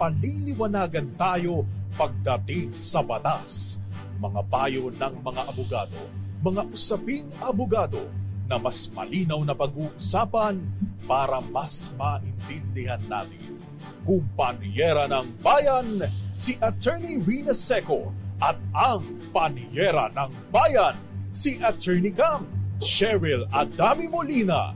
paliliwanagan tayo pagdating sa batas. Mga payo ng mga abogado, mga usaping abogado na mas malinaw na pag-uusapan para mas maintindihan natin. Kumpanyera ng Bayan, si Attorney Rina Seco at ang Panyera ng Bayan, si Attorney Cam Cheryl Adami Molina.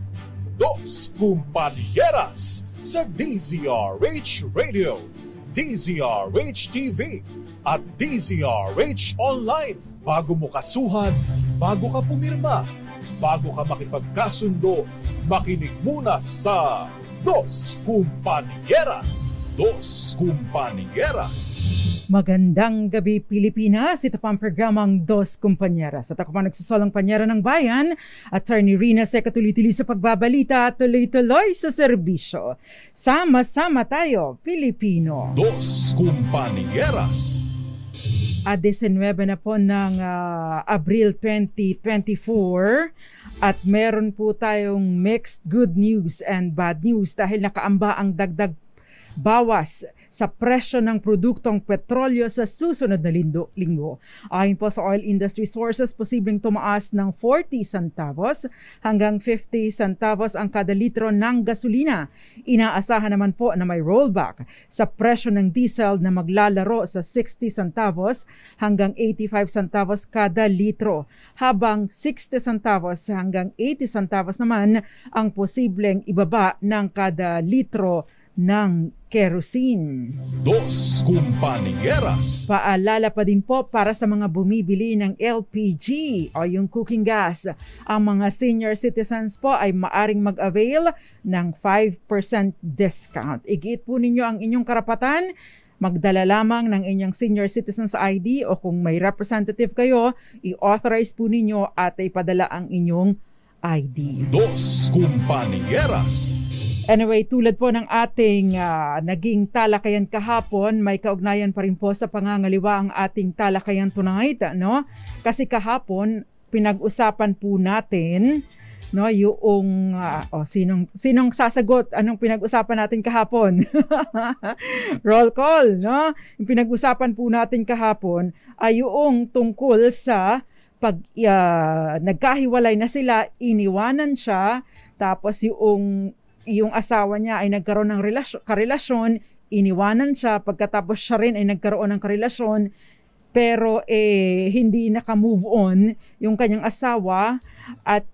Dos Kumpanyeras sa DZRH Radio, DZRH TV at DZRH Online. Bago mo kasuhan, bago ka pumirma, bago ka makipagkasundo, makinig muna sa Dos Kumpanyeras. Dos Kumpanyeras. Magandang gabi Pilipinas, ito pa ang programang Dos Kumpanyeras. At ako pa nagsasalang panyera ng bayan, Attorney Rina Seco, tuloy-tuloy sa pagbabalita at tuloy-tuloy sa serbisyo. Sama-sama tayo, Pilipino. Dos Kumpanyeras. 19 na po ng Abril 2024 at meron po tayong mixed good news and bad news dahil nakaamba ang dagdag bawas sa presyo ng produktong petrolyo sa susunod na linggo. Ayon po sa oil industry sources, posibleng tumaas ng 40 centavos hanggang 50 centavos ang kada litro ng gasolina. Inaasahan naman po na may rollback sa presyo ng diesel na maglalaro sa 60 centavos hanggang 85 centavos kada litro, habang 60 centavos hanggang 80 centavos naman ang posibleng ibaba ng kada litro ng kerosene. Dos Kumpanyeras. Paalala pa din po para sa mga bumibili ng LPG o yung cooking gas. Ang mga senior citizens po ay maaring mag-avail ng 5% discount. Igiit po ninyo ang inyong karapatan. Magdala lamang ng inyong senior citizens ID o kung may representative kayo, i-authorize po ninyo at ipadala ang inyong ID. Dos Kumpanyeras. Anyway, tulad po ng ating naging talakayan kahapon, may kaugnayan pa rin po sa pangangaliwa ang ating talakayan tonight, no? Kasi kahapon pinag-usapan po natin, no, yung sinong sasagot, anong pinag-usapan natin kahapon? Roll call, no? Yung pinag-usapan po natin kahapon ay yung tungkol sa pag nagkahiwalay na sila, iniwanan siya, tapos yung asawa niya ay nagkaroon ng karelasyon, iniwanan siya, pagkatapos siya rin ay nagkaroon ng karelasyon, pero hindi naka-move on yung kanyang asawa at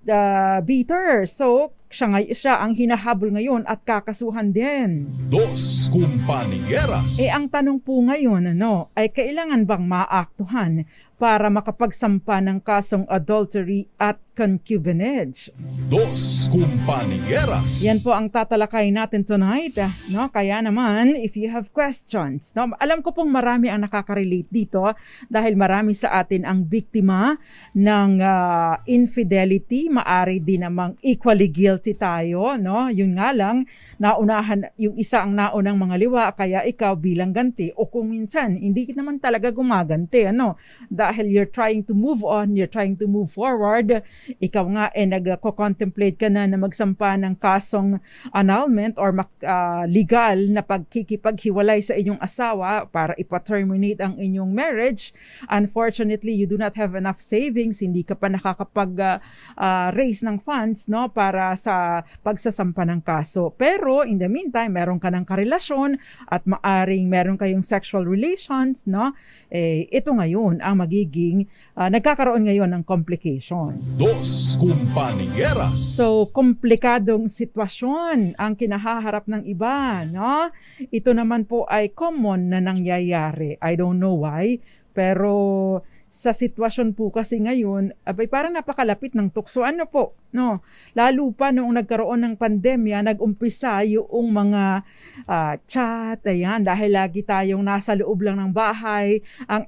bitter. So, siya ang hinahabol ngayon at kakasuhan din. Dos Kumpanyeras. Ang tanong po ngayon, ay kailangan bang maaktuhan para makapagsampa ng kasong adultery at concubinage? Dos Kumpanyeras. Yan po ang tatalakay natin tonight, no? Kaya naman, if you have questions, no? Alam ko pong marami ang nakaka-relate dito dahil marami sa atin ang biktima ng infidelity, maari din namang equally guilty tayo, no? Yun nga lang, naunahan yung isa ang naunang mga liwa, kaya ikaw bilang ganti, o kung minsan hindi naman talaga gumaganti, dahil you're trying to move on, you're trying to move forward, ikaw nga nagko-contemplate ka na magsampa ng kasong annulment or legal na pagkikipaghiwalay sa inyong asawa para ipa-terminate ang inyong marriage. Unfortunately, you do not have enough savings, hindi ka pa nakakapag-raise ng funds, no, para sa pagsasampa ng kaso. Pero in the meantime, meron ka ng karelasyon at maaring meron kayong sexual relations, no? Ito ngayon ang magiging nagkakaroon ngayon ng complications. Dos Kumpanyeras. So, komplikadong sitwasyon ang kinahaharap ng iba, no? Ito naman po ay common na nangyayari. I don't know why, pero sa sitwasyon po kasi ngayon, parang napakalapit ng tukso. Ano po? No, lalo pa noong nagkaroon ng pandemya, nag-umpisa yung mga chat, ayan, dahil lagi tayong nasa loob lang ng bahay, ang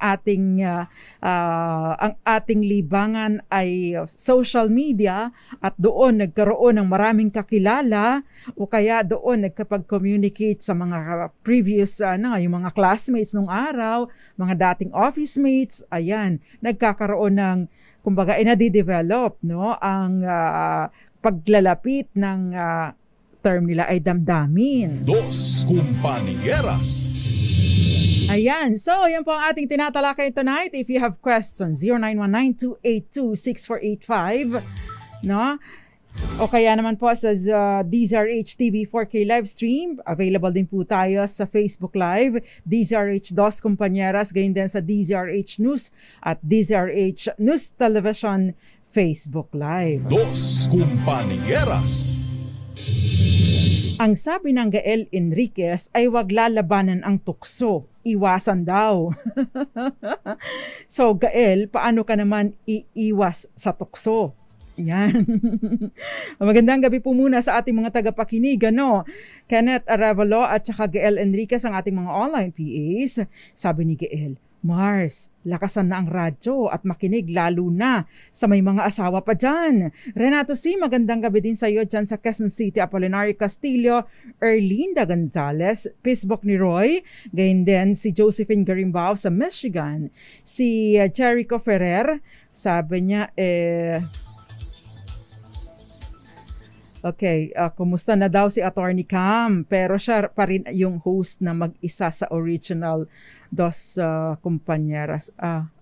ating libangan ay social media at doon nagkaroon ng maraming kakilala o kaya doon nagkapag-communicate sa mga previous, yung mga classmates nung araw, mga dating office mates, ayan, nagkakaroon ng kumbaga nade-develop, no, ang paglalapit ng term nila ay damdamin. Dos Kumpanyeras. Ayan. So, yan po ang ating tinatalakay tonight. If you have questions, 0919-282-6485. No? O kaya naman po sa DZRH TV 4K live stream. Available din po tayo sa Facebook Live. DZRH Dos Compañeras. Gayon din sa DZRH News at DZRH News Television Facebook Live. Dos Compañeras. Ang sabi ng Gael Enriquez ay wag lalabanan ang tukso. Iwasan daw. So Gael, paano ka naman iiwas sa tukso? Yan. Magandang gabi po muna sa ating mga tagapakinig. Kenneth Arevalo at saka Gael Enriquez ang ating mga online PAs. Sabi ni Gael, Mars, lakasan na ang radyo at makinig lalo na sa may mga asawa pa dyan. Renato C., magandang gabi din sa iyo dyan sa Quezon City. Apolinario Castillo, Erlinda Gonzalez, Facebook ni Roy, gayon din si Josephine Garimbao sa Michigan. Si Jericho Ferrer, sabi niya, okay, kumusta na daw si Attorney Cam? Pero siya pa rin yung host na mag-isa sa original Dos Compañeras.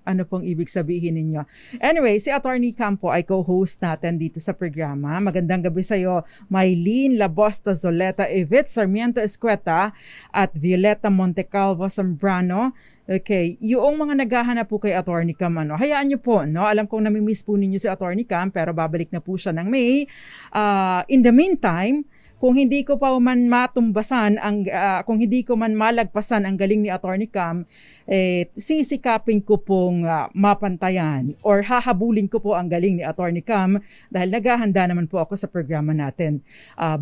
Ano pong ibig sabihin ninyo? Anyway, si Attorney Cam po ay co-host natin dito sa programa. Magandang gabi sa iyo, Maylene Labosta Zoleta Evit, Sarmiento Escueta at Violeta Montecalvo Zambrano. Okay, yung mga naghahanap po kay Attorney Cam, hayaan niyo po, alam kong namimiss po ninyo si Attorney Cam, pero babalik na po siya ng May. In the meantime, kung hindi ko pa man matumbasan kung hindi ko man malagpasan ang galing ni Attorney Cam, sisikapin ko pong mapantayan or hahabulin ko po ang galing ni Attorney Cam dahil naghahanda naman po ako sa programa natin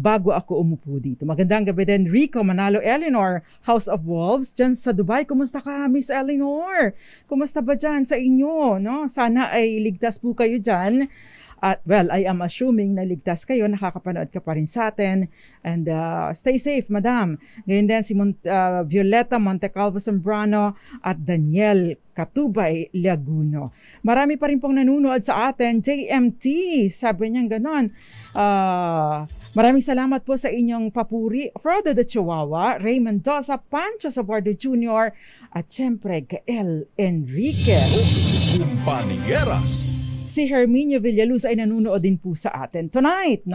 bago ako umupo dito. Magandang gabi din, Rico Manalo Eleanor, House of Wolves dyan sa Dubai. Kumusta ka, Miss Eleanor? Kumusta ba dyan sa inyo? Sana ay ligtas po kayo dyan. Well, I am assuming na ligtas kayo, nakakapanood ka pa rin sa atin. And stay safe, madam. Ngayon din si Violeta Montecalvo Zambrano at Daniel Katubay Laguno. Marami pa rin pong nanunood sa atin. JMT, sabi niya ganon. Maraming salamat po sa inyong papuri. Frodo the Chihuahua, Raymond Mendoza, Pancho Sabordo Jr. at syempre Gael Enriquez. Dos Compañeras. Si Herminio Villaluz ay nanunood din po sa atin tonight,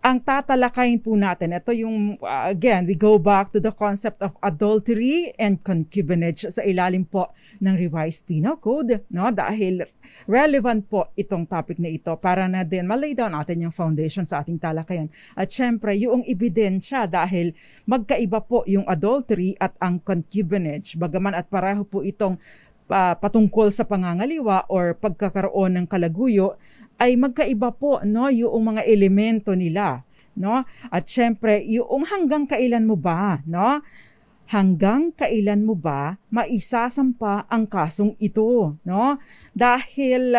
ang tatalakayin po natin, ito yung, again, we go back to the concept of adultery and concubinage sa ilalim po ng Revised Penal Code, dahil relevant po itong topic na ito para na din malay down natin yung foundation sa ating talakayan. At syempre, yung ebidensya dahil magkaiba po yung adultery at ang concubinage, bagaman at pareho po itong patungkol sa pangangaliwa or pagkakaroon ng kalaguyo ay magkaiba po yung mga elemento nila, at syempre yung hanggang kailan mo ba hanggang kailan mo ba maisasampa ang kasong ito, dahil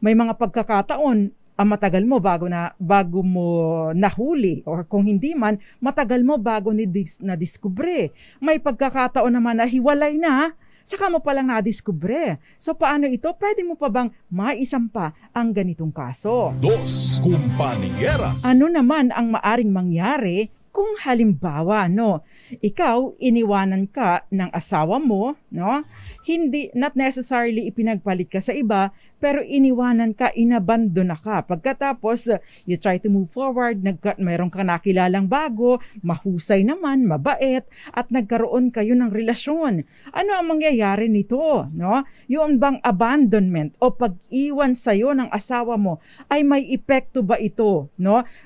may mga pagkakataon matagal mo bago mo nahuli, or kung hindi man matagal mo bago na-discover. May pagkakataon naman na hiwalay na saka mo palang nadiskubre. So paano ito? Pwede mo pa bang maisampa ang ganitong kaso? Dos Compañeras. Ano naman ang maaring mangyari kung halimbawa, ikaw iniwanan ka ng asawa mo, hindi, not necessarily ipinagpalit ka sa iba, pero iniwanan ka, inabandon na ka. Pagkatapos, you try to move forward, mayroon ka nakilalang bago, mahusay naman, mabait, at nagkaroon kayo ng relasyon. Ano ang mangyayari nito? Yung bang abandonment o pag-iwan sa'yo ng asawa mo, ay may epekto ba ito?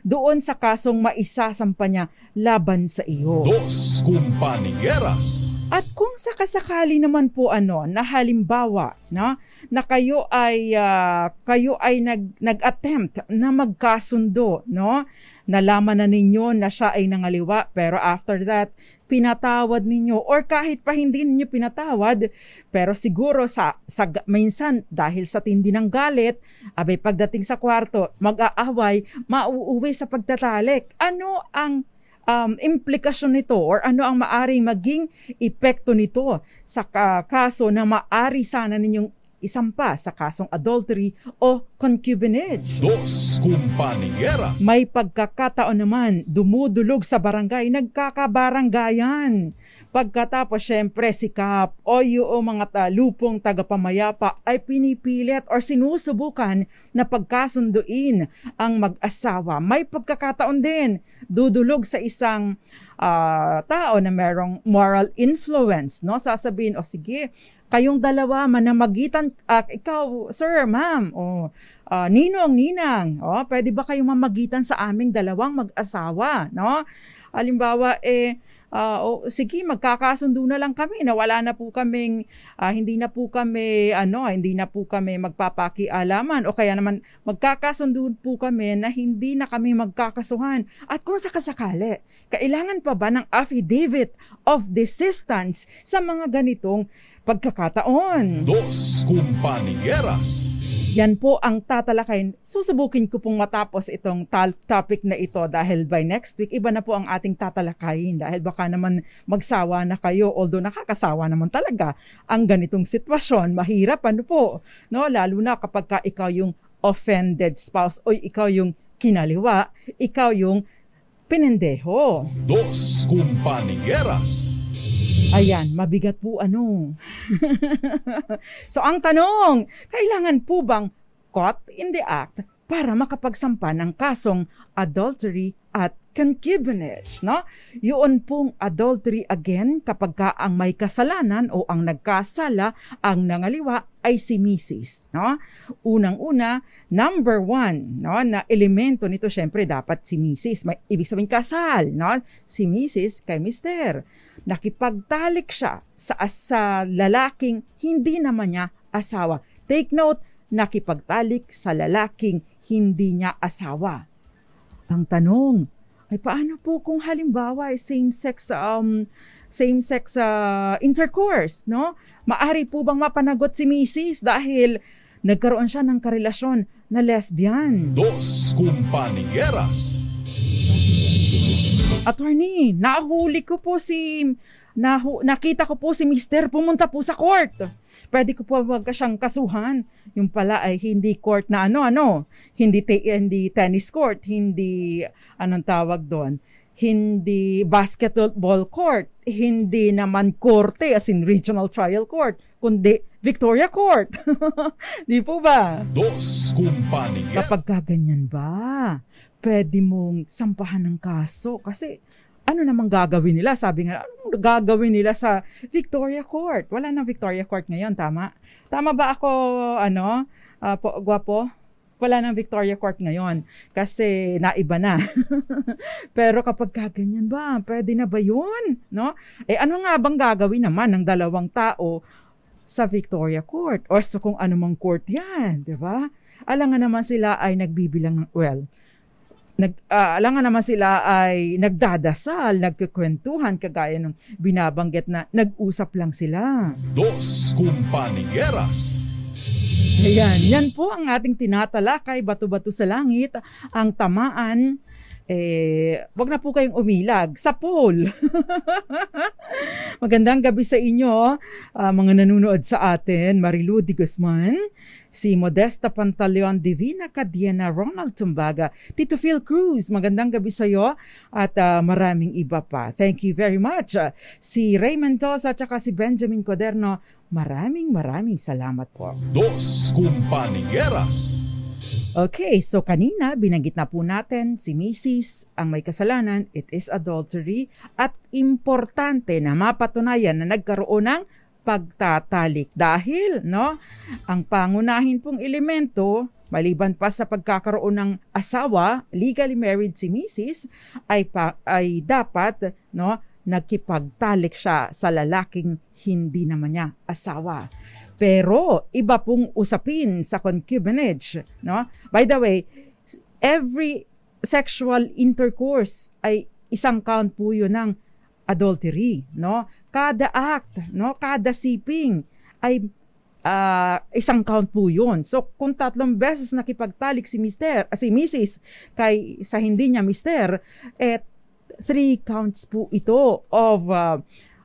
Doon sa kasong maisasampa niya laban sa iyo. Dos Compañeras. At kung sakasakali naman po na halimbawa na kayo ay nag-attempt na magkasundo, nalaman na ninyo na siya ay nangaliwa, pero after that pinatawad ninyo, or kahit pa hindi ninyo pinatawad, pero siguro minsan dahil sa tindi ng galit, pagdating sa kwarto, mag-aaway, mauuwi sa pagtatalik. Ano ang implikasyon nito or ano ang maaring maging epekto nito sa kaso na maari sana ninyong isampa sa kasong adultery o concubinage. Dos Compañeras. May pagkakataon naman, dumudulog sa barangay, nagkakabaranggayan. Pagkatapos, syempre, si Kap o yung mga lupong tagapamayapa ay pinipilit or sinusubukan na pagkasunduin ang mag-asawa. May pagkakataon din, dudulog sa isang tao na merong moral influence, no? Sasabihin, o sige, kayong dalawa manamagitan, ikaw, sir, ma'am, ninong, ninang, pwede ba kayong mamagitan sa aming dalawang mag-asawa, no? Halimbawa, sige, magkakasundo na lang kami na wala na po kaming hindi na po kami magpapakialaman, o kaya naman magkakasundo po kami na hindi na kami magkakasuhan. At kung sakasakali, kailangan pa ba ng affidavit of desistance sa mga ganitong pagkakataon? Dos Compañeras. Yan po ang tatalakayin. Susubukin ko pong matapos itong topic na ito dahil by next week, iba na po ang ating tatalakayin dahil baka naman magsawa na kayo, although nakakasawa naman talaga ang ganitong sitwasyon. Mahirap, ano po, no? Lalo na kapag ka ikaw yung offended spouse o ikaw yung kinaliwa, ikaw yung pinendeho. Dos Compañeras. Ayan, mabigat po ano. So ang tanong, kailangan po bang caught in the act para makapagsampa ng kasong adultery at concubinage, no? Yun pong adultery again kapag ka ang may kasalanan o ang nagkasala, ang nangaliwa ay si Mrs., no? Unang-una, number one, no, na elemento nito syempre dapat si Mrs. May ibig sabihin kasal, no? Si Mrs. kay Mr. Nakipagtalik siya sa lalaking hindi naman niya asawa. Take note, nakipagtalik sa lalaking hindi niya asawa. Ang tanong, ay paano po kung halimbawa ay same-sex intercourse, no? Maari po bang mapanagot si Mrs. dahil nagkaroon siya ng karelasyon na lesbian? Dos Compañeras. Attorney, nakita ko po si Mr. pumunta po sa court. Pwede ko po wag siyang kasuhan. Yung pala ay hindi court na hindi tennis court, hindi anong tawag doon, hindi basketball court, hindi naman korte as in regional trial court, kundi Victoria Court. Di po ba? Dos Compañeras. Kapag kaganyan ba, pwede mong sampahan ng kaso kasi ano namang gagawin nila? Sabi nga, anong gagawin nila sa Victoria Court? Wala nang Victoria Court ngayon, tama? Tama ba ako, gwapo? Wala nang Victoria Court ngayon kasi naiba na. Pero kapag kaganyan ba, pwede na ba yun? No? Ano nga bang gagawin naman ng dalawang tao sa Victoria Court? Or sa kung anumang court yan, di ba? Alangan naman sila ay nagbibilang ng, alangan naman sila ay nagdadasal, nagkukwentuhan, kagaya ng binabanggit na nag-usap lang sila. Dos Compañeras. Ayan, yan po ang ating tinatalakay, bato-bato sa langit, ang tamaan. Wag na po kayong umilag sa poll. Magandang gabi sa inyo, mga nanonood sa atin, Marilu Di Guzman, si Modesta Pantaleon, Divina Cadiena, Ronald Tumbaga, Tito Phil Cruz, magandang gabi sa iyo, at maraming iba pa. Thank you very much. Si Ray Mendoza at si Benjamin Coderno, maraming salamat po. Dos Compañeras. Okay, so kanina binanggit na po natin si Mrs. ang may kasalanan, it is adultery, at importante na mapatunayan na nagkaroon ng pagtatalik dahil ang pangunahin pong elemento maliban pa sa pagkakaroon ng asawa, legally married si Mrs. ay dapat nagkipagtalik siya sa lalaking hindi naman niya asawa. Pero iba pong usapin sa concubinage, no? By the way, every sexual intercourse ay isang count po 'yun ng adultery, no? Kada act, no, kada siping ay isang count po 'yun. So kung 3 beses nakipagtalik si Mrs. kay sa hindi niya mister, 3 counts po ito of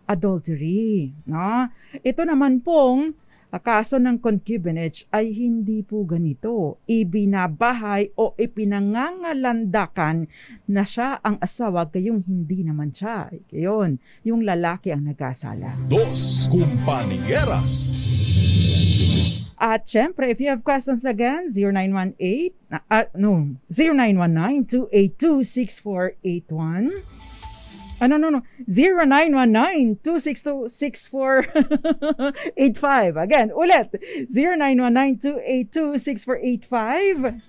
adultery, no? Ito naman pong kaso ng concubinage ay hindi po ganito. Ibinabahay o ipinangangalandakan na siya ang asawa, gayong hindi naman siya. Gayon, yung lalaki ang nag-asala. Dos Compañeras. At syempre, if you have questions again, 0919-282-6481. 0919-262-6485. Again, ulit, 0919-282-6485.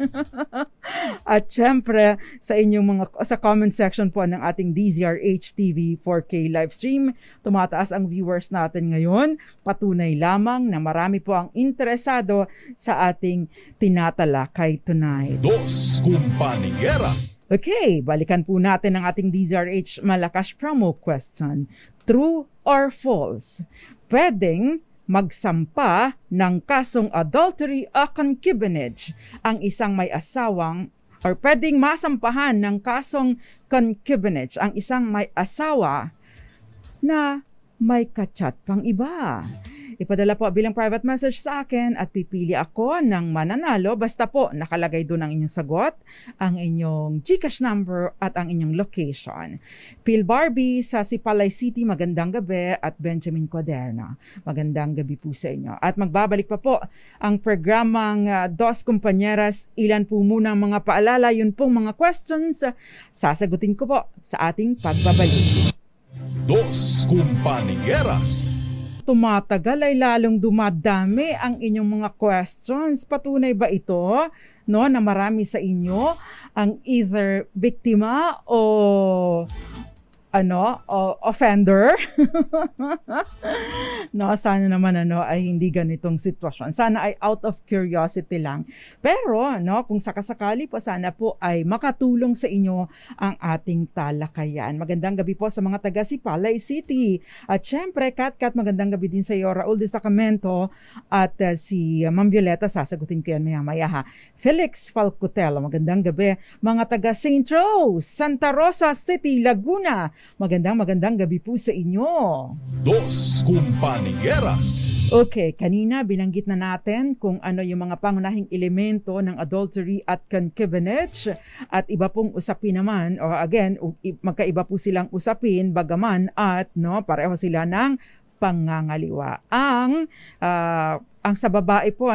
At syempre, sa comment section po ng ating DZRH TV 4K live stream, tumataas ang viewers natin ngayon. Patunay lamang na marami po ang interesado sa ating tinatalakay tonight. Dos Compañeras. Okay, balikan po natin ang ating DZRH Malakas promo question. True or false? Pwedeng magsampa ng kasong adultery o concubinage ang isang may asawang, or pwedeng masampahan ng kasong concubinage ang isang may asawa na may kachat pang iba. Ipadala po bilang private message sa akin at pipili ako ng mananalo. Basta po nakalagay doon ang inyong sagot, ang inyong GCash number at ang inyong location. Phil Barbie sa Sipalay City, magandang gabi, at Benjamin Cuaderna, magandang gabi po sa inyo. At magbabalik pa po ang programang Dos Compañeras. Ilan po muna ang mga paalala, yun pong mga questions, sasagutin ko po sa ating pagbabalik. Dos Compañeras. Tumatagal ay lalong dumadami ang inyong mga questions. Patunay ba ito, no, na marami sa inyo ang either biktima o offender? No, sana naman ay hindi ganitong sitwasyon. Sana ay out of curiosity lang. Pero kung sakasakali po, sana po ay makatulong sa inyo ang ating talakayan. Magandang gabi po sa mga taga Sipalay City. At syempre, Kat, magandang gabi din sa iyo, Raul de Sacramento, at si Ma'am Violeta, sasagutin ko yan maya-maya ha. Felix Falcotelo, magandang gabi. Mga taga St. Rose, Santa Rosa City, Laguna, magandang gabi po sa inyo. Dos Compañeras. Okay, kanina binanggit na natin kung ano yung mga pangunahing elemento ng adultery at concubinage, at iba pong usapin naman, o again, magkaiba po silang usapin, bagaman at pareho sila ng pangangaliwa. Ang sa babae po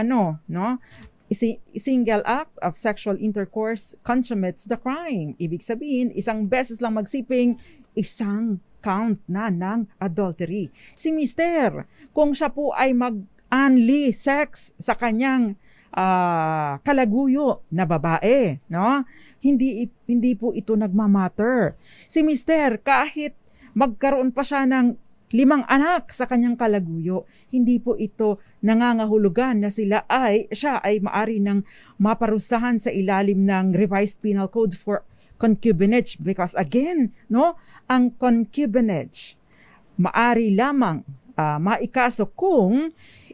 single act of sexual intercourse consummates the crime. Ibig sabihin, isang beses lang magsiping, isang count na ng adultery. Si Mister, kung siya po ay mag-only sex sa kanyang kalaguyo na babae, hindi po ito nagmamatter. Si Mister, kahit magkaroon pa siya ng 5 anak sa kanyang kalaguyo, hindi po ito nangangahulugan na siya ay maari ng maparusahan sa ilalim ng Revised Penal Code for concubinage, because again, ang concubinage maari lamang maikaso kung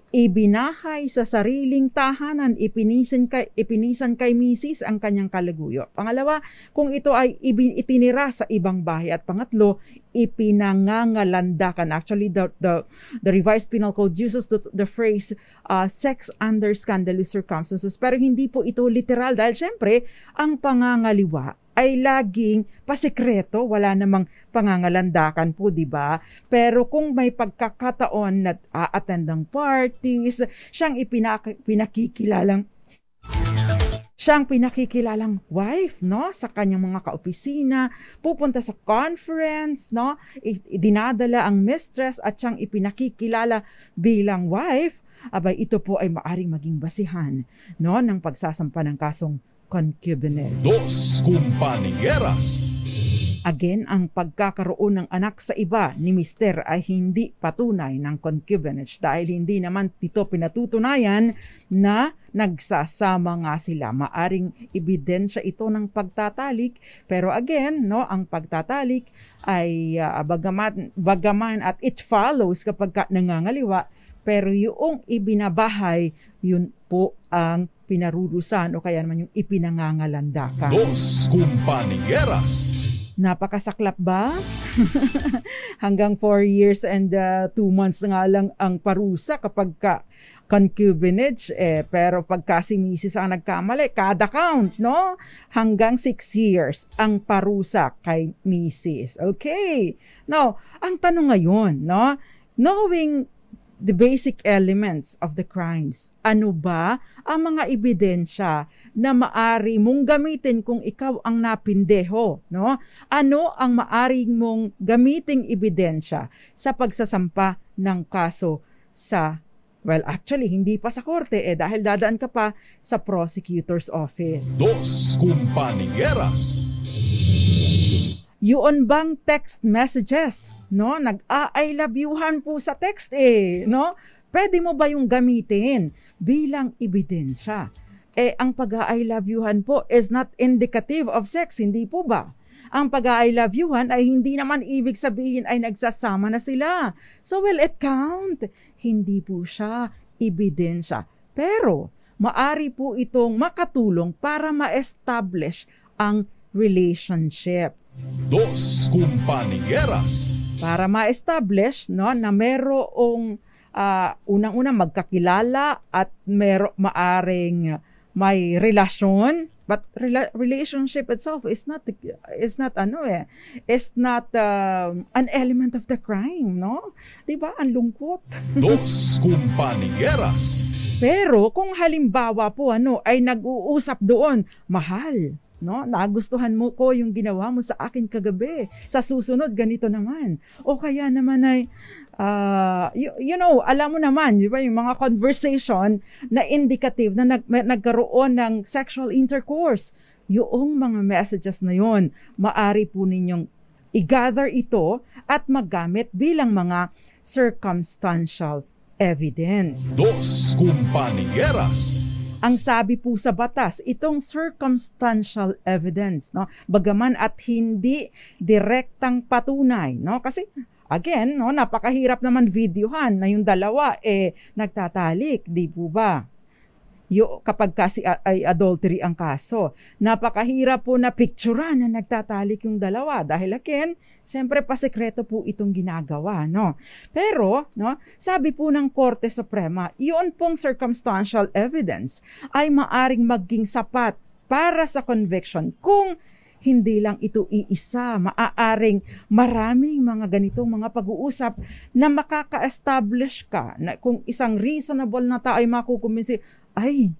ibinahay sa sariling tahanan, ipinisan kay misis ang kanyang kalaguyo. Pangalawa, kung ito ay itinira sa ibang bahay. At pangatlo, ipinangangalandakan. Actually, the Revised Penal Code uses the phrase sex under scandalous circumstances, pero hindi po ito literal, dahil syempre, ang pangangaliwa ay laging pasekreto, wala namang pangangalandakan po, di ba? Pero kung may pagkakataon na attend ng parties, siyang pinakikilalang wife, sa kanyang mga kaopisina, pupunta sa conference, dinadala ang mistress at siyang ipinakikilala bilang wife, abay ito po ay maaring maging basihan, ng pagsasampa ng kasong concubinage. Dos Compañeras. Again, ang pagkakaroon ng anak sa iba ni Mister ay hindi patunay ng concubinage, dahil hindi naman ito pinatutunayan na nagsasama nga sila. Maaring ebidensya ito ng pagtatalik, pero again, ang pagtatalik ay bagaman at it follows kapag nangangaliwa, pero yung ibinabahay, yun po ang pinarurusan o kaya naman yung ipinangangalandakan. Dos Compañeras. Napakasaklap ba? Hanggang 4 years and 2 months na nga lang ang parusa kapag concubinage. Pero pagka si Mrs. ang nagkamali, kada count, no? Hanggang 6 years ang parusa kay Mrs. Okay. Now, ang tanong ngayon, no? Knowing the basic elements of the crimes, ano ba ang mga ebidensya na maari mong gamitin kung ikaw ang napindeho, no? Ano ang maari mong gamiting ebidensya sa pagsasampa ng kaso sa, well, actually, hindi pa sa korte dahil dadaan ka pa sa prosecutor's office. Dos Compañeras. Yun bang text messages, no? Nag-I love youhan po sa text no? Pwede mo ba yung gamitin bilang ebidensya? Ang pag-I love youhan po is not indicative of sex, hindi po ba? Ang pag-I love youhan ay hindi naman ibig sabihin ay nagsasama na sila. So will it count? Hindi po siya ebidensya. Pero maari po itong makatulong para ma-establish ang relationship. Dos Compañeras. Para ma-establish, no, na merong unang-una magkakilala at maaring may relasyon, but relationship itself is not an element of the crime, no? 'Di ba? Ang lungkot. Dos Compañeras. Pero kung halimbawa po ay nag-uusap doon, mahal, no? Nagustuhan mo ko yung ginawa mo sa akin kagabi. Sa susunod, ganito naman. O kaya naman ay, alam mo naman, di ba, yung mga conversation na indicative na nagkaroon ng sexual intercourse. Yung mga messages na yon, maari po ninyong i-gather ito at maggamit bilang mga circumstantial evidence. Dos Compañeras. Ang sabi po sa batas, itong circumstantial evidence, no, bagaman at hindi direktang patunay, no, kasi again, no, napakahirap naman videohan na yung dalawa nagtatalik, di po ba? Kapag kasi ay adultery ang kaso, napakahirap po na picturean na nagtatalik yung dalawa dahil again, siyempre pasekreto po itong ginagawa, no? Pero, no, sabi po ng Korte Suprema, iyon pong circumstantial evidence ay maaring maging sapat para sa conviction kung hindi lang ito iisa, maaaring maraming mga ganitong mga pag-uusap na makaka-establish ka na kung isang reasonable na tao ay makukumbinsi, ay,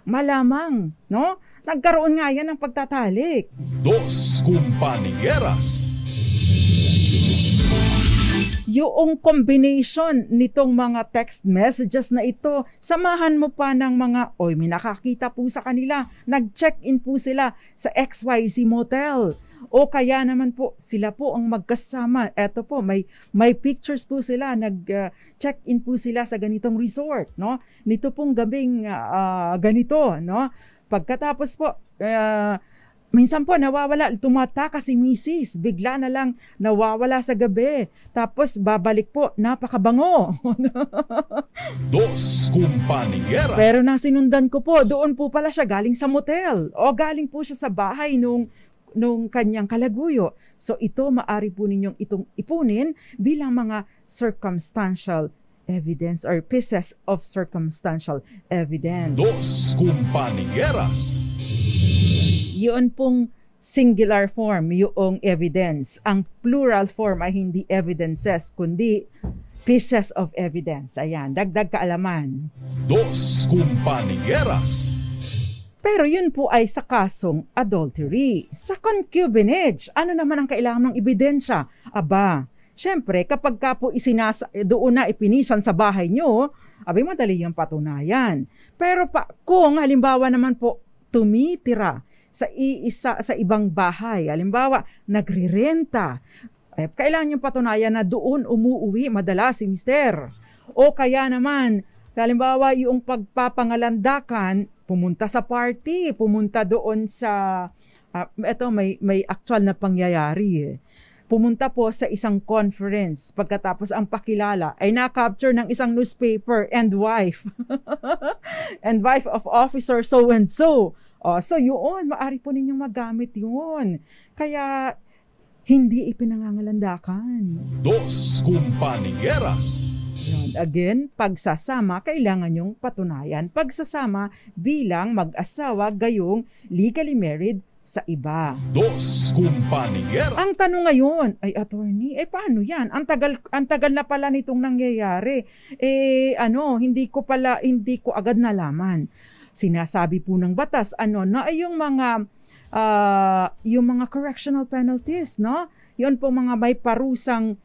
malamang, no? Nagkaroon nga yan ng pagtatalik. Dos Compañeras. Yung combination nitong mga text messages na ito, samahan mo pa ng mga, may nakakita po sa kanila, nag-check-in po sila sa XYZ Motel. O kaya naman po, sila po ang magkasama. Eto po, may pictures po sila, nag-check-in po sila sa ganitong resort, no? Nito pong gabing ganito, no? Pagkatapos po, minsan po nawawala, tumataka si Mrs. Bigla na lang nawawala sa gabi. Tapos babalik po, napakabango. Dos Compañeras. Pero nang sinundan ko po, doon po pala siya galing sa motel. O galing po siya sa bahay nung kanyang kalaguyo. So ito maari po ninyong itong ipunin bilang mga circumstantial evidence or pieces of circumstantial evidence. Dos Compañeras. Yun pong singular form, yung evidence. Ang plural form ay hindi evidences, kundi pieces of evidence. Ayan, dagdag kaalaman. Dos Compañeras. Pero yun po ay sa kasong adultery. Sa concubinage, ano naman ang kailangan ng ebidensya? Aba, syempre, kapag ka po doon na ipinisan sa bahay nyo, madali yung patunayan. Pero kung halimbawa naman po tumitira sa ibang bahay, halimbawa nagrirenta, kailangan yung patunayan na doon umuuwi madalas si mister. O kaya naman, halimbawa yung pagpapangalandakan, pumunta sa party, pumunta doon sa, may actual na pangyayari. Pumunta po sa isang conference, pagkatapos ang pakilala ay na-capture ng isang newspaper and wife. And wife of officer so-and-so. So yun, maaari po ninyong magamit yun. Kaya hindi ipinangangalandakan. Dos Compañeras. Yun. Again, pagsasama, kailangan yung patunayan. Pagsasama bilang mag-asawa gayong legally married sa iba. Dos Compañeras. Ang tanong ngayon, ay attorney, paano yan? Ang tagal na pala nitong nangyayari. Hindi ko agad nalaman. Sinasabi po ng batas, na ay yung mga correctional penalties, no? Yun po mga may parusang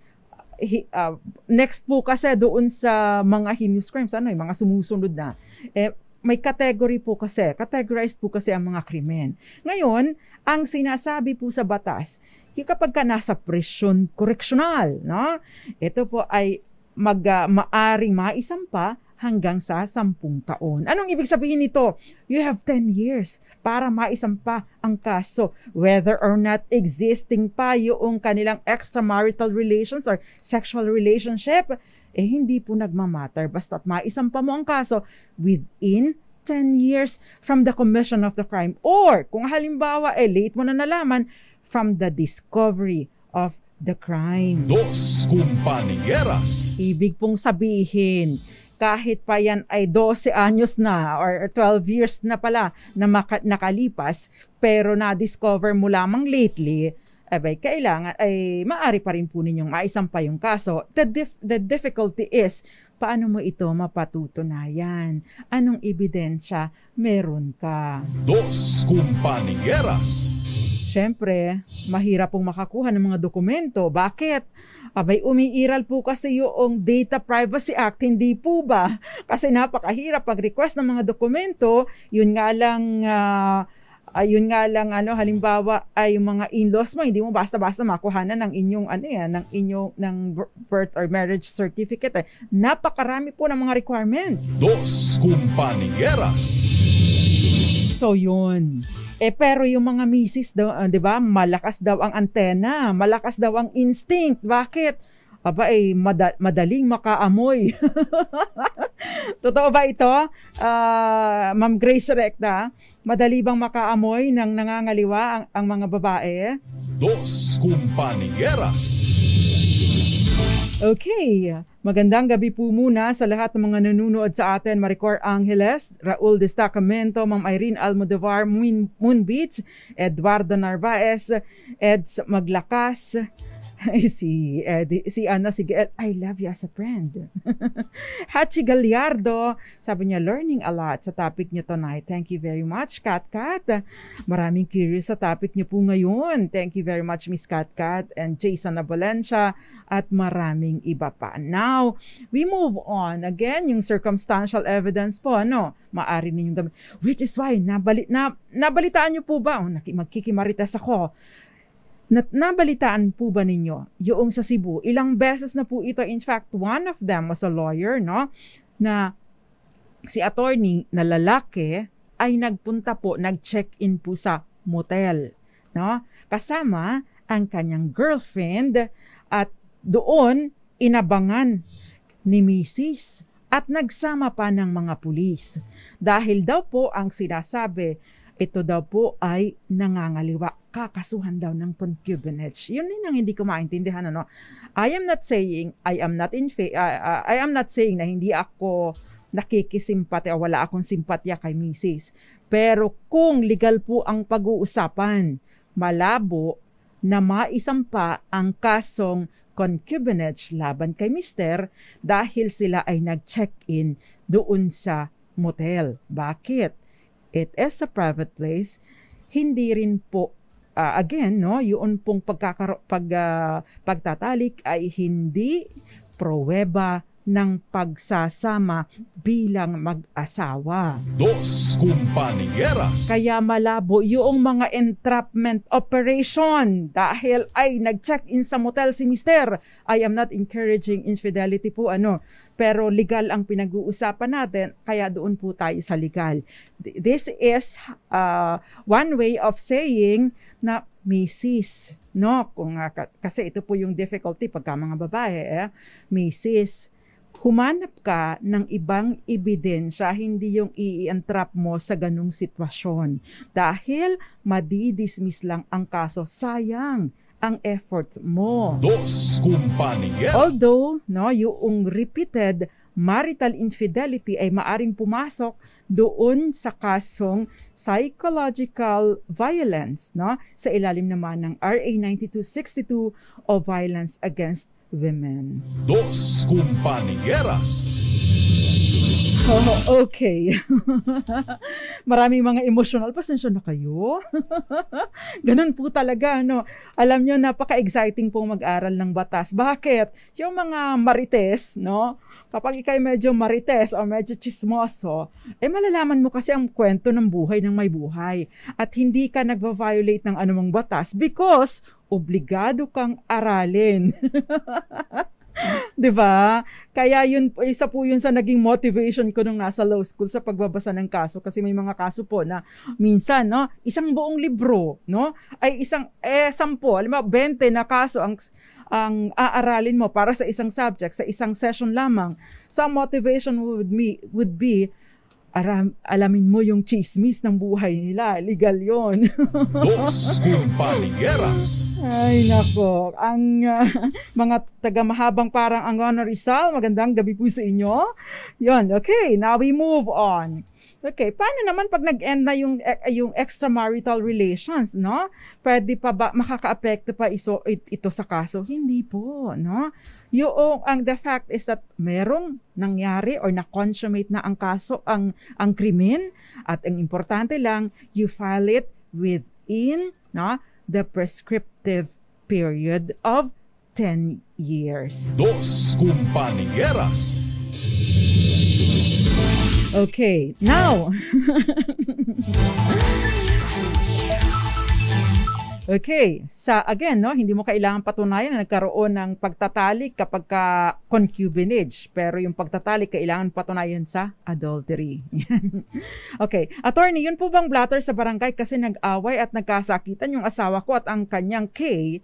next po kasi doon sa mga heinous crimes, yung mga sumusunod na. May categorized po kasi ang mga krimen. Ngayon, ang sinasabi po sa batas, kapag ka nasa prison correctional, no? Ito po ay maaring maisampa hanggang sa 10 taon. Anong ibig sabihin nito? You have 10 years para maisampa ang kaso, whether or not existing pa yung kanilang extramarital relations or sexual relationship, hindi po nagmamatter. Basta't maisampa mo ang kaso within 10 years from the commission of the crime, or kung halimbawa late mo na nalaman, from the discovery of the crime. Dos Compañeras. Ibig pong sabihin, kahit pa yan ay 12 anyos na or 12 years na pala na nakalipas, pero na-discover mo lamang lately, kailangan maaari pa rin po ninyong maisampa yung kaso. The difficulty is, paano mo ito mapatutunayan? Anong ebidensya meron ka? Dos Compañeras. Siyempre, mahirap pong makakuha ng mga dokumento. Bakit? Umiiral po kasi yung Data Privacy Act, hindi po ba? Kasi napakahirap pag-request ng mga dokumento. Yun nga lang, halimbawa ay yung mga in-laws mo, hindi mo basta-basta makuhanan ng ng birth or marriage certificate. Napakarami po ng mga requirements. Dos Compañeras. So yun. Pero yung mga misis daw, 'di ba? Malakas daw ang antena, malakas daw ang instinct. Bakit? Madaling makaamoy. Totoo ba ito? Ma'am Grace Recta, madali bang makaamoy ng nangangaliwa ang mga babae? Dos Compañeras. Okay, magandang gabi po muna sa lahat ng mga nanonood sa atin. Maricor Angeles, Raul Destacamento, Ma'am Irene Almodovar, Moonbeats, Eduardo Narvaez, Eds Maglakas, si I love you as a friend. Hachi Gallardo, sabi niya, learning a lot sa topic niya tonight. Thank you very much, Kat. Maraming curious sa topic niyo po ngayon. Thank you very much, Miss Kat and Jason Valencia at maraming iba pa. Now, we move on. Again, yung circumstantial evidence po, maari ninyong gamit. Which is why, nabalitaan niyo po ba? Magkikimarites ako. Nabalitaan po ba ninyo yung sa Cebu? Ilang beses na po ito. In fact, one of them was a lawyer, na si attorney na lalaki ay nag-check-in po sa motel, kasama ang kanyang girlfriend, at doon inabangan ni Mrs. at nagsama pa ng mga pulis. Dahil daw po ang sinasabi, ito daw po ay nangangaliwa. Kakasuhan daw ng concubinage. Yun din ang hindi ko maintindihan. I am not saying na hindi ako nakikisimpatya o wala akong simpatya kay Mrs. Pero kung legal po ang pag-uusapan, malabo na maisampa ang kasong concubinage laban kay Mr. dahil sila ay nag-check-in doon sa motel. Bakit? It is a private place. Hindi rin po yun pong pagtatalik ay hindi pruweba ng pagsasama bilang mag-asawa. Dos Compañeras. Kaya malabo yung mga entrapment operation dahil ay nag-check-in sa motel si Mr. I am not encouraging infidelity po, pero legal ang pinag-uusapan natin, kaya doon po tayo sa legal. This is one way of saying na Mrs. Kasi ito po yung difficulty pagka mga babae, Mrs. Humanap ka ng ibang ebidensya, hindi yung i-entrap mo sa ganung sitwasyon. Dahil madidismiss lang ang kaso, sayang ang effort mo. Dos compañeras. Although, no, yung repeated marital infidelity ay maaring pumasok doon sa kasong psychological violence, no, sa ilalim naman ng RA 9262 o Violence Against Women. Dos compañeras. Oh, okay. Maraming mga emotional. Pasensya na kayo. Ganun po talaga, no? Alam nyo, napaka-exciting pong mag-aral ng batas. Bakit? Yung mga marites, no? Kapag ikay medyo marites o medyo chismoso, malalaman mo kasi ang kwento ng buhay ng may buhay. At hindi ka nagva-violate ng anumang batas because obligado kang aralin. 'Di ba? Kaya yun, isa po yun sa naging motivation ko nung nasa law school sa pagbabasa ng kaso, kasi may mga kaso po na minsan, no, isang buong libro, no, ay isang 10, alam mo, 20 na kaso ang aaralin mo para sa isang subject, sa isang session lamang. So motivation would be alamin mo yung chismis ng buhay nila. Legal yon. Dos compañeras. Ay, nako. Ang mga taga-mahabang parang Angona Rizal, magandang gabi po sa inyo. Yon, okay. Now we move on. Okay, paano naman pag nag-end na yung extramarital relations, no? Pwede pa ba, makaka-apekto pa ito sa kaso? Hindi po, no? The fact is that merong nangyari or na-consummate na ang kaso, ang krimen, at ang importante lang, you file it within, no, the prescriptive period of 10 years. Dos compañeras. Okay, now. Okay, again, no, hindi mo kailangan patunayan na nagkaroon ng pagtatalik kapag concubinage, pero yung pagtatalik kailangan patunayan sa adultery. Okay, attorney, yun po bang blatter sa barangay kasi nag-away at nagkasakitan yung asawa ko at ang kanyang K,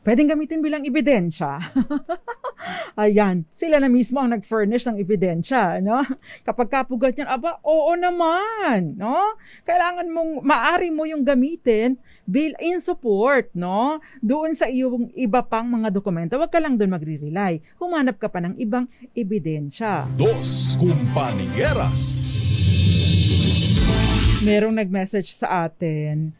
pwedeng gamitin bilang ebidensya? Ayan, sila na mismo ang nag-furnish ng ebidensya, no? Kapag kapugat yan, oo naman, no? Kailangan maari mo yung gamitin in support, no? Doon sa iyong iba pang mga dokumento. Huwag ka lang doon magre-rely. Humanap ka pa ng ibang ebidensya. Dos compañeras. Merong nag-message sa atin,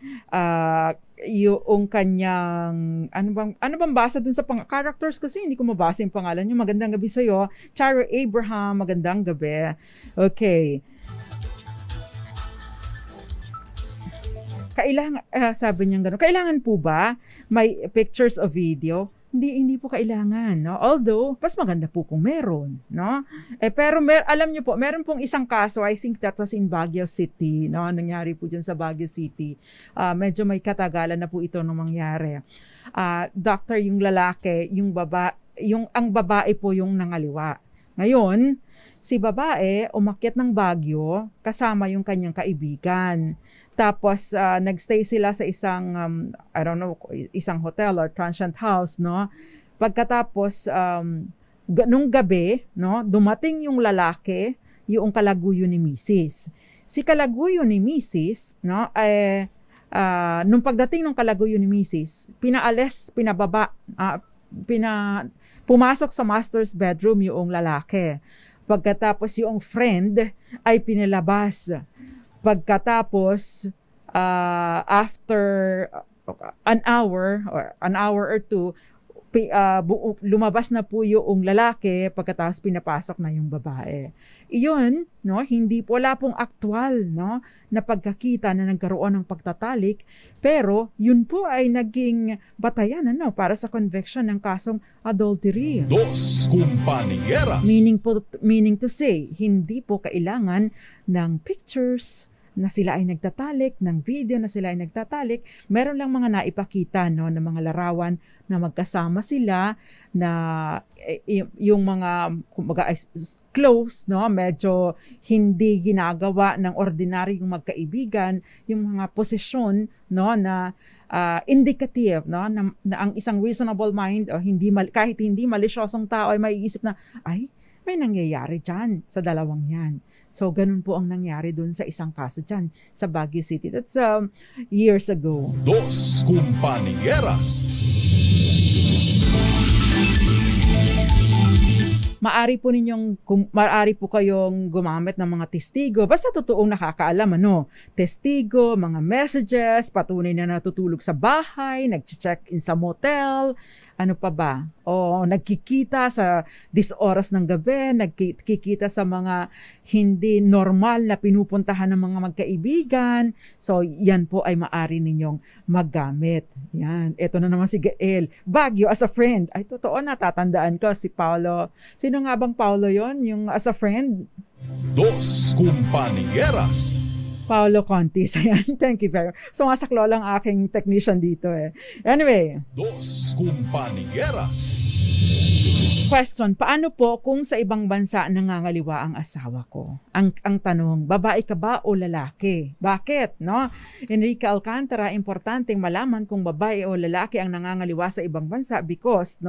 yung kanyang ano bang basa dun sa characters, kasi hindi ko mabasa yung pangalan niyo. Magandang gabi sa iyo, Charo Abraham. Magandang gabi. Okay. Sabi niya gano'n, kailangan po ba may pictures o video? Hindi po kailangan, no? Although, mas maganda po kung meron, no? Pero alam niyo po, meron pong isang kaso, I think that was in Baguio City, no? Nangyari po dyan sa Baguio City. Medyo may katagalan na po ito nung mangyari. Doctor yung lalaki, ang babae po yung nangaliwa. Ngayon, si babae umakyat ng Baguio kasama yung kanyang kaibigan. Tapos nagstay sila sa isang isang hotel or transient house, no? Pagkatapos nung gabi, no, dumating yung lalaki, yung kalaguyo ni Mrs. Si kalaguyo ni Mrs., no, nung pagdating ng kalaguyo ni Mrs., pumasok sa master's bedroom yung lalaki. Pagkatapos yung friend ay pinalabas. Pagkatapos, after an hour or two, lumabas na po yung lalaki, pagkatapos pinapasok na yung babae. Iyon, no, wala pong aktual, no, na pagkakita na nagkaroon ng pagtatalik, pero yun po ay naging batayan, no, para sa conviction ng kasong adultery. Dos compañeras. Meaning to say, hindi po kailangan ng pictures na sila ay nagtatalik, ng video na sila ay nagtatalik. Meron lang mga naipakita, no, ng mga larawan na magkasama sila, na yung mga close, no, medyo hindi ginagawa ng ordinaryong magkaibigan, yung mga posisyon, no, na indicative, no, na ang isang reasonable mind o kahit hindi malisyosong tao ay maiisip na, ay, may nangyayari dyan sa dalawang yan. So, ganun po ang nangyari dun sa isang kaso dyan sa Baguio City. That's years ago. Dos Compañeras. Maari po kayong gumamit ng mga testigo. Basta totoong nakakaalam, testigo, mga messages, patunay na natutulog sa bahay, nag-check-in sa motel, ano pa ba? O nagkikita sa oras ng gabi, nagkikita sa mga hindi normal na pinupuntahan ng mga magkaibigan. So, yan po ay maari ninyong maggamit. Yan. Ito na naman si Gael. Baguio as a friend. Ay, totoo, natatandaan ko si Paulo. Sino nga bang Paulo yon? Yung as a friend? Dos Compañeras. Paulo Contis. Ayan, thank you very much. Sumasaklo lang aking technician dito eh. Anyway. Dos Compañeras. Question, paano po kung sa ibang bansa nangangaliwa ang asawa ko? Ang tanong, babae ka ba o lalaki? Bakit? No? Enrique Alcantara, importanteng malaman kung babae o lalaki ang nangangaliwa sa ibang bansa because,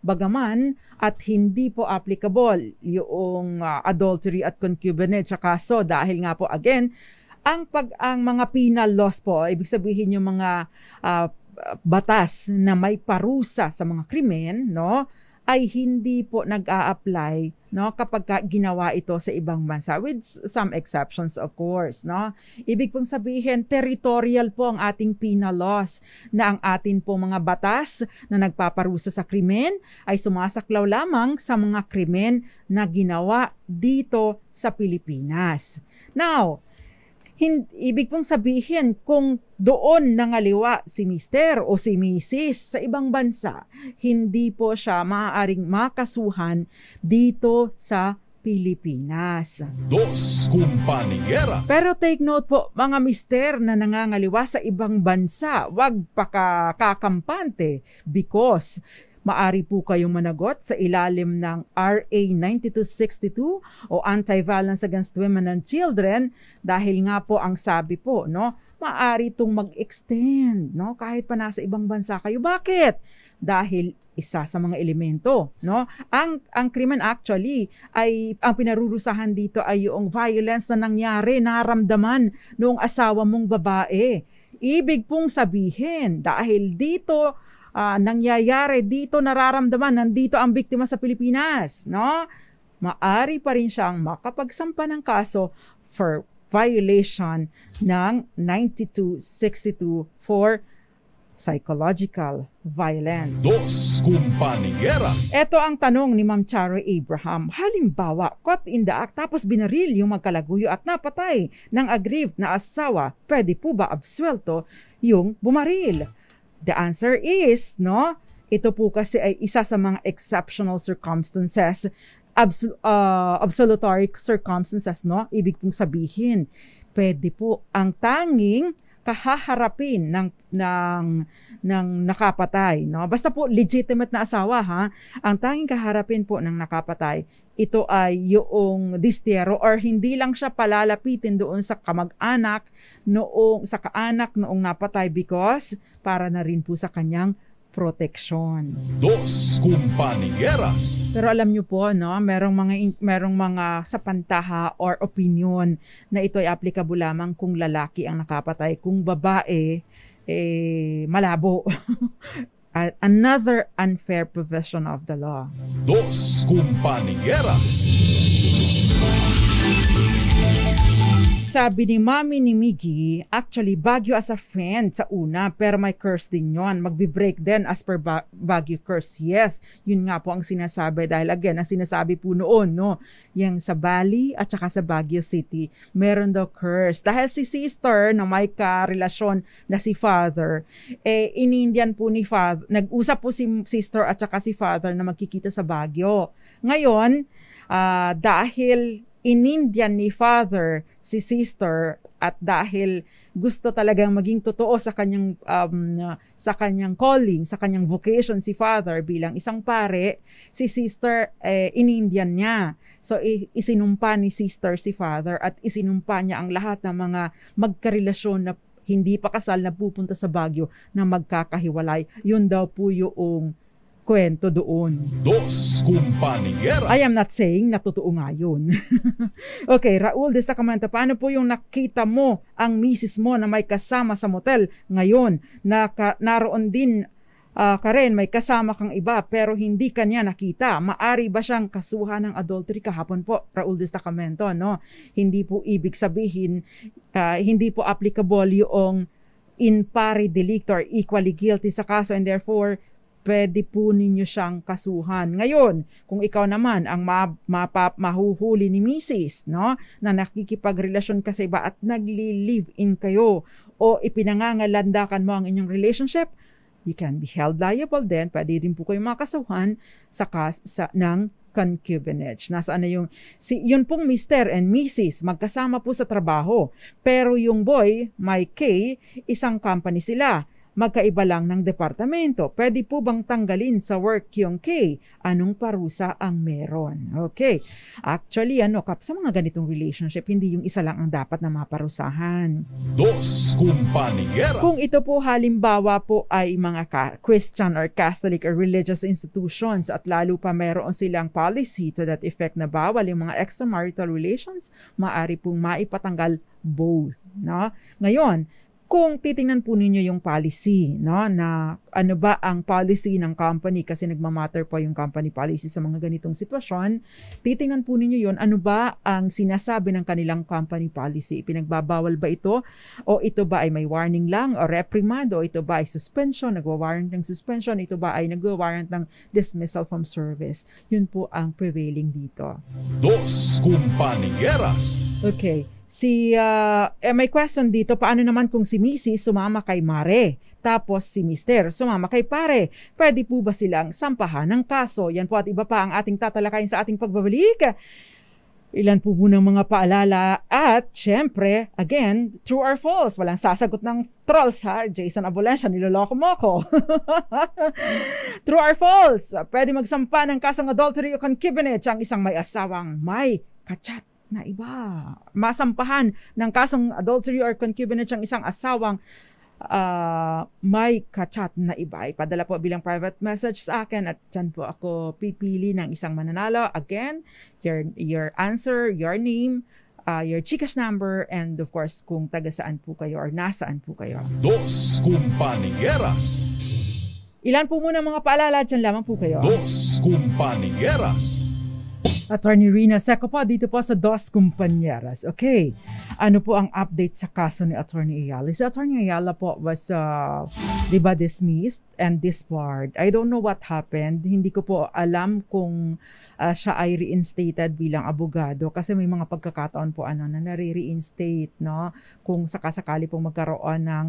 bagaman at hindi po applicable yung adultery at concubinage sa kaso dahil nga po again, ang mga penal laws po, ibig sabihin yung mga batas na may parusa sa mga krimen, ay hindi po nag-a-apply kapag ginawa ito sa ibang bansa with some exceptions of course. Ibig pong sabihin, territorial po ang ating penal laws na ang atin po mga batas na nagpaparusa sa krimen ay sumasaklaw lamang sa mga krimen na ginawa dito sa Pilipinas. Now, ibig pong sabihin kung doon nangaliwa si Mister o si Mrs. sa ibang bansa, hindi po siya maaaring makasuhan dito sa Pilipinas. Dos Compañeras. Pero take note po, mga mister na nangangaliwa sa ibang bansa, wag pakakampante because maari po kayong managot sa ilalim ng RA 9262 o Anti-Violence Against Women and Children dahil nga po ang sabi po, maari itong mag-extend, kahit pa nasa ibang bansa kayo. Bakit? Dahil isa sa mga elemento, Ang krimen actually ay ang pinarurusahan dito ay yung violence na nangyari, naramdaman noong asawa mong babae. Ibig pong sabihin dahil dito nangyayari dito, nararamdaman, nandito ang biktima sa Pilipinas, maari pa rin siyang makapagsampa ng kaso for violation ng 9262 for psychological violence. Dos Compañeras. Ito ang tanong ni Ma'am Charo Abraham. Halimbawa, caught in the act tapos binaril yung magkalaguyo at napatay ng aggrieved na asawa, pwede po ba absuelto yung bumaril? The answer is, ito po kasi ay isa sa mga exceptional circumstances, absolutory circumstances, Ibig pong sabihin, pwede po ang tanging kahaharapin ng nakapatay, Basta po legitimate na asawa, Ang tanging kaharapin po ng nakapatay, ito ay yung distiero or hindi lang siya palalapitin doon sa kamag-anak sa kaanak noong napatay because para na rin po sa kanyang proteksyon. Dos Compañeras. Pero alam niyo po, merong mga sapantaha or opinion na ito ay applicable lamang kung lalaki ang nakapatay, kung babae malabo. Another unfair provision of the law. Dos Compañeras. Sabi ni Mami ni Miggy, actually Baguio as a friend sa una pero may curse din yon. Magbi-break din as per Baguio curse. Yes, yun nga po ang sinasabi dahil again, ang sinasabi po noon, yung sa Bali at saka sa Baguio City, meron daw curse. Dahil si sister na may karelasyon na si father, in-Indian po ni father, nag-usap po si sister at saka si father na magkikita sa Baguio. Ngayon, dahil in-Indian ni father si sister at dahil gusto talagang maging totoo sa kanyang calling, sa kanyang vocation si father bilang isang pare, si sister in-Indian niya. So isinumpa ni sister si father at isinumpa niya ang lahat ng mga magkarelasyon na hindi pa kasal na pupunta sa Baguio na magkakahiwalay. Yun daw po yung kwento doon. Dos Compañeras. I am not saying na totoo nga yun. Okay, Raul de Sacramento, paano po yung nakita mo ang misis mo na may kasama sa motel ngayon? Naroon din ka rin, may kasama kang iba pero hindi kanya nakita. Maari ba siyang kasuhan ng adultery? Kahapon po, Raul de Sacramento, no? Hindi po ibig sabihin, hindi po applicable yung in pari delicto or equally guilty sa kaso, and therefore pwede po ninyo siyang kasuhan. Ngayon, kung ikaw naman ang mahuhuli ni Mrs., no, na nakikipagrelasyon ka sa iba at nagli-live-in kayo o ipinangangalandakan mo ang inyong relationship, you can be held liable then. Pwede rin po kayo makasuhan ng concubinage. Nasaan na yun pong Mr. and Mrs. magkasama po sa trabaho. Pero yung boy, may K, isang company sila. Magkaiba lang ng departamento. Pwede po bang tanggalin sa work yung K? Anong parusa ang meron? Okay. Actually, sa mga ganitong relationship, hindi yung isa lang ang dapat na maparusahan. Dos Compañeras. Kung ito po halimbawa po ay mga Christian or Catholic or religious institutions at lalo pa meron silang policy to that effect na bawal yung mga extramarital relations, maaari pong maipatanggal both. No? Ngayon, kung titingnan po ninyo yung policy, no, na ano ba ang policy ng company, kasi nagmamatter po yung company policy sa mga ganitong sitwasyon, titingnan po ninyo yun, ano ba ang sinasabi ng kanilang company policy? Pinagbabawal ba ito? O ito ba ay may warning lang o reprimand? O ito ba ay suspension, nagwa-warrant ng suspension? Ito ba ay nagwa-warrant ng dismissal from service? Yun po ang prevailing dito. Dos Compañeras. Okay. May question dito, paano naman kung si Mrs. sumama kay Mare, tapos si Mr. sumama kay Pare? Pwede po ba silang sampahan ng kaso? Yan po at iba pa ang ating tatalakayin sa ating pagbabalik. Ilan po muna mga paalala at syempre, again, true or false? Walang sasagot ng trolls, ha? Jason Abolencia, niloloko mo ako. True or false? Pwede magsampa ng kasong adultery o concubinage ang isang may asawang may kachat na iba. Masampahan ng kasong adultery or concubinage ang isang asawang may kachat na iba. Ipadala po bilang private message sa akin at dyan po ako pipili ng isang mananalo. Again, your answer, your name, your Gcash number, and of course, kung taga saan po kayo or nasaan po kayo. Dos Compañeras. Ilan po muna mga paalala, dyan lamang po kayo. Dos Compañeras. Attorney Rina Seco po dito po sa Dos Compañeras. Okay, ano po ang update sa kaso ni Attorney Ayala? Si Attorney Ayala po was, dismissed and disbarred. I don't know what happened. Hindi ko po alam kung siya ay reinstated bilang abogado kasi may mga pagkakataon po na nare-reinstate, no? Kung sakasakali pong magkaroon ng,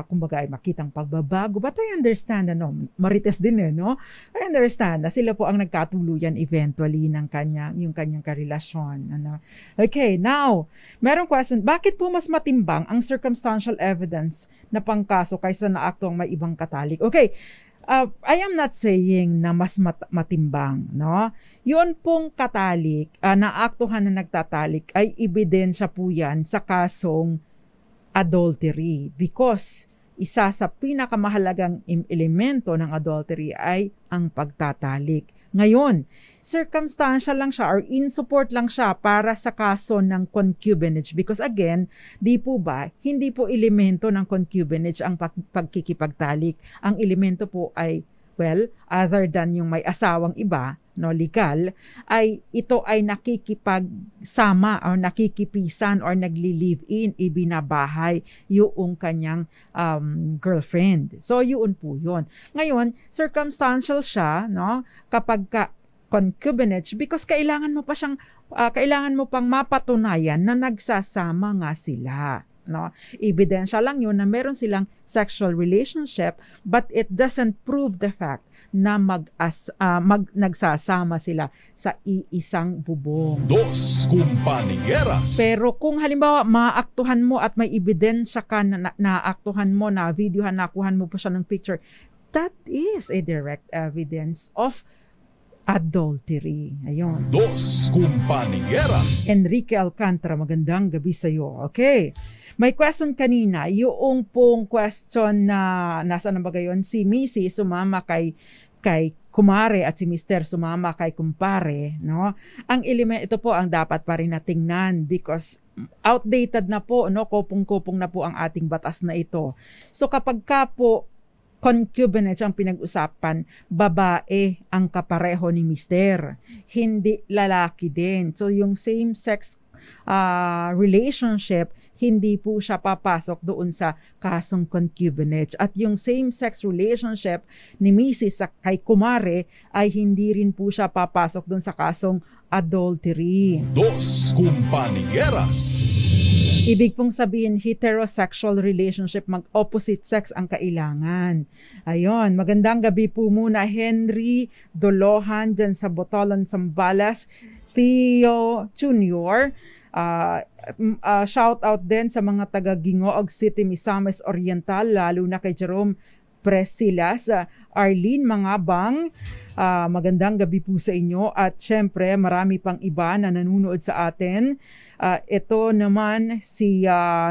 kumbaga ay makitang pagbabago. But I understand, marites din no? I understand na sila po ang nagkatuluyan eventually ng yung kanyang karelasyon. Okay, now, merong question, bakit po mas matimbang ang circumstantial evidence na pangkaso kaysa naakto ang may ibang katalik? Okay, I am not saying na mas matimbang, no? Yun pong katalik, naaktuhan na nagtatalik, ay ebidensya po yan sa kasong adultery because isa sa pinakamahalagang elemento ng adultery ay ang pagtatalik. Ngayon, circumstantial lang siya or in support lang siya para sa kaso ng concubinage because again, di po ba, hindi po elemento ng concubinage ang pagkikipagtalik. Ang elemento po ay, well, other than yung may asawang iba, no, legal, ay ito ay nakikipagsama or nakikipisan or nagli-live-in, ibinabahay yung kanyang girlfriend. So, yun po yun. Ngayon, circumstantial siya, no, kapag concubinage because kailangan mo pang mapatunayan na nagsasama nga sila, no? Ebidensya lang yun na meron silang sexual relationship but it doesn't prove the fact na nagsasama sila sa iisang bubong. Dos Compañeras. Pero kung halimbawa maaktuhan mo at may ebidensya ka na naaktuhan mo, na videohan, nakuhan mo pa siya ng picture, that is a direct evidence of adultery. Ayun. Dos Compañeras. Enrique Alcantara, magandang gabi sa iyo. Okay. May question kanina, yung pong question na nasa na ba gayon, si Missy sumama kay kay kumare at si Mr. sumama kay kumpare, no? Ang element ito po ang dapat pa rin na tingnan because outdated na po, no? Kopong-kopong na po ang ating batas na ito. So kapag ka po concubinage ang pinag-usapan, babae ang kapareho ni Mr. Hindi lalaki din. So yung same-sex relationship, hindi po siya papasok doon sa kasong concubinage. At yung same-sex relationship ni Mrs. sa kay kumare ay hindi rin po siya papasok doon sa kasong adultery. Dos Compañeras. Ibig pong sabihin, heterosexual relationship, mag-opposite sex ang kailangan. Ayun, magandang gabi po muna Henry Dolohan dyan sa Botolan, Zambales, Theo Jr., shout out din sa mga taga Gingoog City, Misamis Oriental, lalo na kay Jerome Presilas, Arlene Mangabang, magandang gabi po sa inyo at syempre marami pang iba na nanonood sa atin. Ito naman si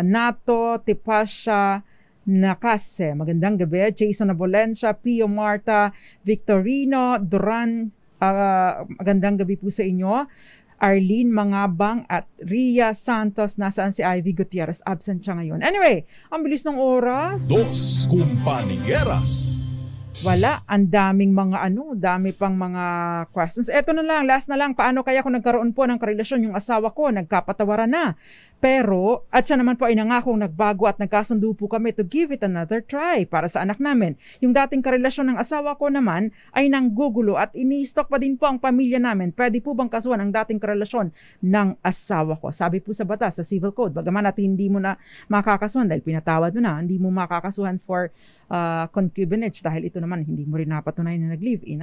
Nato Tipasha Nakase, magandang gabi. Jason Abolencia, Pio Marta, Victorino Duran, magandang gabi po sa inyo. Arlene Mangabang at Ria Santos. Nasaan si Ivy Gutierrez? Absent siya ngayon. Anyway, ang bilis ng oras. Dos Compañeras. Wala, ang daming mga dami pang mga questions. Eto na lang, last na lang, paano kaya kung nagkaroon po ng karelasyon yung asawa ko, nagkapatawaran na. Pero, at siya naman po ay nangakong nagbago at nagkasundo po kami to give it another try para sa anak namin. Yung dating karelasyon ng asawa ko naman ay nanggugulo at ini-stalk pa din po ang pamilya namin. Pwede po bang kasuhan ang dating karelasyon ng asawa ko? Sabi po sa batas, sa civil code, bagaman at hindi mo na makakasuhan dahil pinatawad mo na, hindi mo makakasuhan for concubinage dahil ito naman hindi mo rin napatunayan na nag-live-in.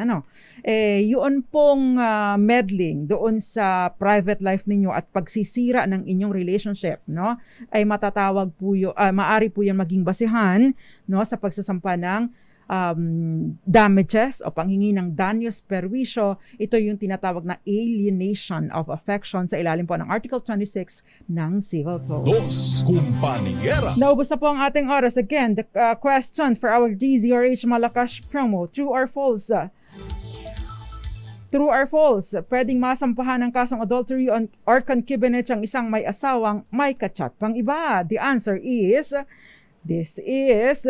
Yun pong meddling doon sa private life ninyo at pagsisira ng inyong relationship, no, ay matatawag po yun, maari po yan maging basihan, no, sa pagsasampa ng damages o panghingi ng danyos perwisyo. Ito yung tinatawag na alienation of affection sa ilalim po ng Article 26 ng Civil Code. Dos Compañeras. Naubos na po ang ating oras. Again, the question for our DZRH Malakas promo, true or false? True or false? Pwedeng masampahan ng kasong adultery or concubinage ang isang may asawang may kachat pang iba. The answer is, this is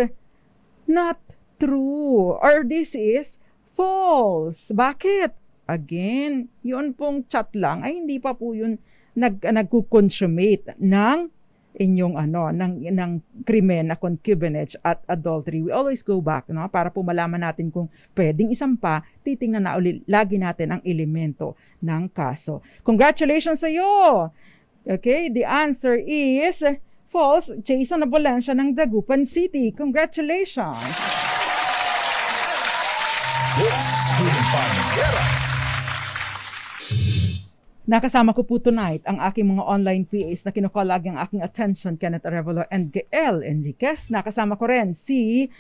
not true or this is false. Bakit? Again, yun pong chat lang ay hindi pa po yun nagko-consummate ng inyong ng krimen na concubinage at adultery. We always go back, no, para po malaman natin kung pwedeng isampa, titingnan na ulit lagi natin ang elemento ng kaso. Congratulations sa iyo. Okay, the answer is false. Jason Abolencia ng Dagupan City. Congratulations. Dos Compañeras. Nakasama ko po tonight ang aking mga online PAs na kinukuha lagi ang aking attention, Kenneth Arevalo and Gael Enriquez. Nakasama ko rin si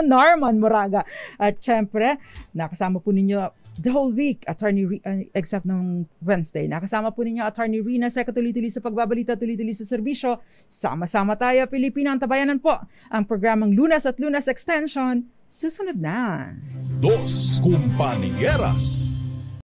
Norman Moraga. At syempre, nakasama po ninyo the whole week, except ng Wednesday. Nakasama po ninyo Attorney Rina Seca, tuloy-tuloy sa pagbabalita, tuloy-tuloy sa serbisyo. Sama-sama tayo, Pilipino ang tabayanan po. Ang programang Lunas at Lunas Extension, susunod na. Dos Compañeras.